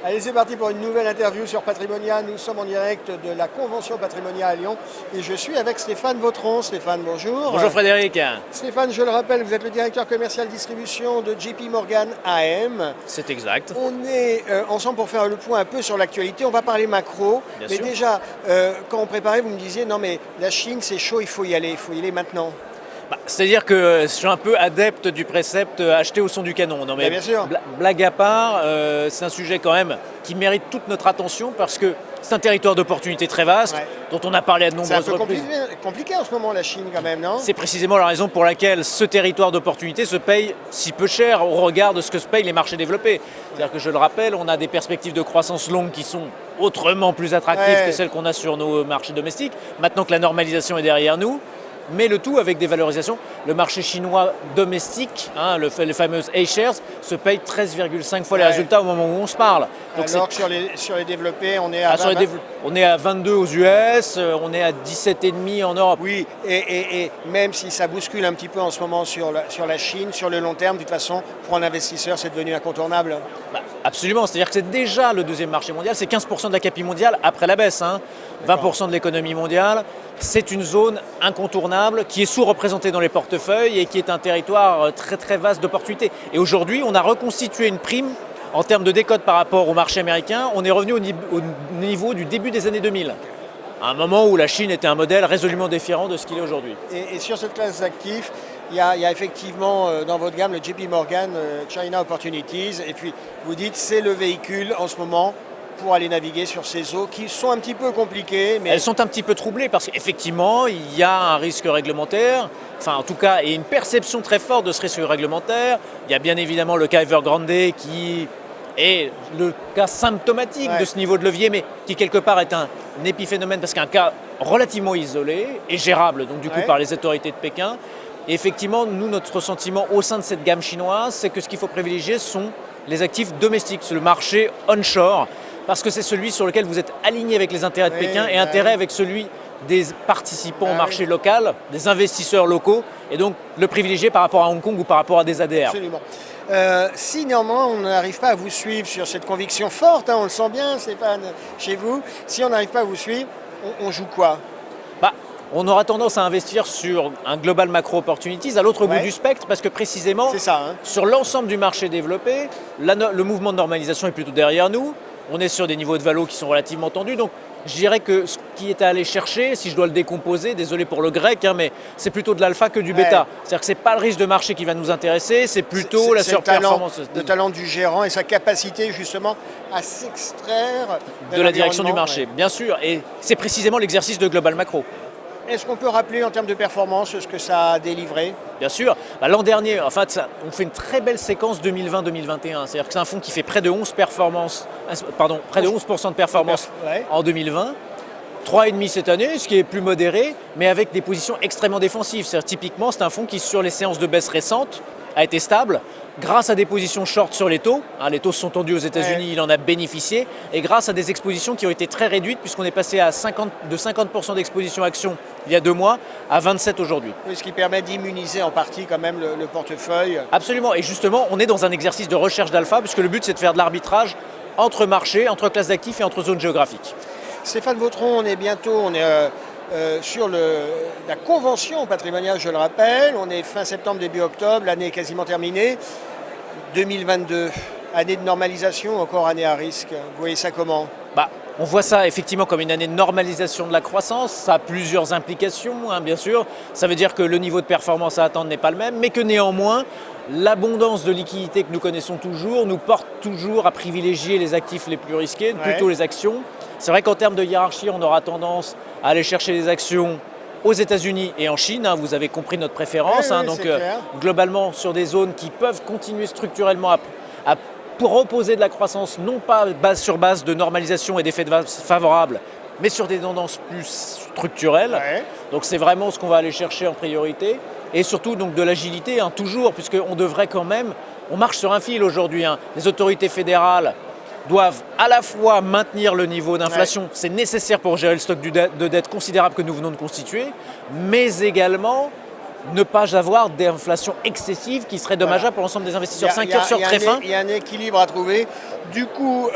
Allez, c'est parti pour une nouvelle interview sur Patrimonia. Nous sommes en direct de la Convention Patrimonia à Lyon et je suis avec Stéphane Vautron. Stéphane, bonjour. Bonjour Frédéric. Stéphane, je le rappelle, vous êtes le directeur commercial distribution de JP Morgan AM. C'est exact. On est ensemble pour faire le point un peu sur l'actualité. On va parler macro. Bien mais sûr. déjà, quand on préparait, vous me disiez, non mais la Chine, c'est chaud, il faut y aller maintenant. C'est-à-dire que je suis un peu adepte du précepte acheter au son du canon. Non, mais Bien sûr. Blague à part, c'est un sujet quand même qui mérite toute notre attention parce que c'est un territoire d'opportunités très vaste, Ouais. dont on a parlé à de C'est un nombreuses peu reprises. compliqué en ce moment, la Chine, quand même, non? C'est précisément la raison pour laquelle ce territoire d'opportunités se paye si peu cher au regard de ce que se payent les marchés développés. C'est-à-dire que je le rappelle, on a des perspectives de croissance longue qui sont autrement plus attractives Ouais. que celles qu'on a sur nos marchés domestiques, maintenant que la normalisation est derrière nous. Mais le tout avec des valorisations. Le marché chinois domestique, les fameuses A-shares, se paye 13,5 fois les Ouais. résultats au moment où on se parle. Donc Alors que sur les développés, on est à on est à 22 aux US, on est à 17,5 en Europe. Oui, et même si ça bouscule un petit peu en ce moment sur la Chine, sur le long terme, de toute façon, pour un investisseur, c'est devenu incontournable. Absolument, c'est-à-dire que c'est déjà le deuxième marché mondial, c'est 15% de la capi mondiale après la baisse, 20% de l'économie mondiale. C'est une zone incontournable qui est sous-représentée dans les portefeuilles et qui est un territoire très très vaste d'opportunités. Et aujourd'hui, on a reconstitué une prime en termes de décote par rapport au marché américain. On est revenu au niveau du début des années 2000, à un moment où la Chine était un modèle résolument différent de ce qu'il est aujourd'hui. Et sur cette classe d'actifs, il y a effectivement dans votre gamme le JP Morgan China Opportunities, et puis vous dites c'est le véhicule en ce moment pour aller naviguer sur ces eaux qui sont un petit peu compliquées. Mais Elles sont un petit peu troublées parce qu'effectivement, il y a un risque réglementaire, enfin en tout cas, et une perception très forte de ce risque réglementaire. Il y a bien évidemment le cas Evergrande qui est le cas symptomatique de ce niveau de levier, mais qui quelque part est un épiphénomène parce qu'un cas relativement isolé et gérable, donc du coup par les autorités de Pékin. Et effectivement, nous, notre sentiment au sein de cette gamme chinoise, c'est que ce qu'il faut privilégier sont les actifs domestiques, c'est le marché onshore, parce que c'est celui sur lequel vous êtes aligné avec les intérêts de Pékin et intérêt avec celui des participants au marché local, des investisseurs locaux, et donc le privilégier par rapport à Hong Kong ou par rapport à des ADR. Absolument. Si néanmoins on n'arrive pas à vous suivre sur cette conviction forte, on le sent bien Stéphane, chez vous, si on n'arrive pas à vous suivre, on joue quoi? On aura tendance à investir sur un global macro opportunities à l'autre bout du spectre parce que précisément, sur l'ensemble du marché développé, le mouvement de normalisation est plutôt derrière nous. On est sur des niveaux de valo qui sont relativement tendus. Donc je dirais que ce qui est à aller chercher, si je dois le décomposer, désolé pour le grec, mais c'est plutôt de l'alpha que du bêta. C'est-à-dire que ce n'est pas le risque de marché qui va nous intéresser, c'est plutôt la surperformance. Le talent du gérant et sa capacité justement à s'extraire de la direction du marché, bien sûr. Et c'est précisément l'exercice de global macro. Est-ce qu'on peut rappeler en termes de performance ce que ça a délivré? Bien sûr. L'an dernier, en fait, on fait une très belle séquence 2020-2021. C'est-à-dire que c'est un fonds qui fait près de 11% de performance en 2020. 3,5 cette année, ce qui est plus modéré, mais avec des positions extrêmement défensives. C'est-à-dire, typiquement, c'est un fonds qui, sur les séances de baisse récentes, a été stable grâce à des positions short sur les taux. Les taux sont tendus aux États-Unis, il en a bénéficié, et grâce à des expositions qui ont été très réduites, puisqu'on est passé de 50% d'exposition action il y a 2 mois à 27 aujourd'hui. Oui, ce qui permet d'immuniser en partie quand même le portefeuille. Absolument, et justement, on est dans un exercice de recherche d'alpha, puisque le but c'est de faire de l'arbitrage entre marchés, entre classes d'actifs et entre zones géographiques. Stéphane Vautron, on est sur la convention patrimoniale, je le rappelle. On est fin septembre, début octobre, l'année est quasiment terminée. 2022, année de normalisation, encore année à risque. Vous voyez ça comment? On voit ça effectivement comme une année de normalisation de la croissance. Ça a plusieurs implications, bien sûr. Ça veut dire que le niveau de performance à attendre n'est pas le même, mais que néanmoins, l'abondance de liquidités que nous connaissons toujours nous porte toujours à privilégier les actifs les plus risqués, plutôt les actions. C'est vrai qu'en termes de hiérarchie, on aura tendance à aller chercher les actions aux États-Unis et en Chine. Vous avez compris notre préférence. Donc globalement, sur des zones qui peuvent continuer structurellement à proposer de la croissance, non pas sur base de normalisation et d'effets favorables, mais sur des tendances plus structurelles. Donc c'est vraiment ce qu'on va aller chercher en priorité. Et surtout donc de l'agilité, toujours, puisqu'on devrait quand même, on marche sur un fil aujourd'hui. Les autorités fédérales doivent à la fois maintenir le niveau d'inflation, c'est nécessaire pour gérer le stock de dette considérable que nous venons de constituer, mais également ne pas avoir d'inflation excessive qui serait dommageable pour l'ensemble des investisseurs. 5 heures sur très fin. Il y a un équilibre à trouver. Du coup,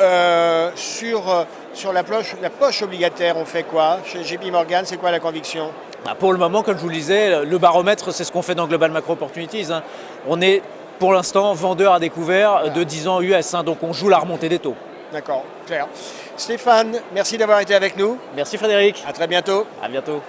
sur la poche obligataire, on fait quoi? Chez JP Morgan, c'est quoi la conviction? Pour le moment, comme je vous le disais, le baromètre, c'est ce qu'on fait dans Global Macro Opportunities. On est pour l'instant vendeur à découvert de 10 ans US, donc on joue la remontée des taux. D'accord, clair. Stéphane, merci d'avoir été avec nous. Merci Frédéric. À très bientôt. À bientôt.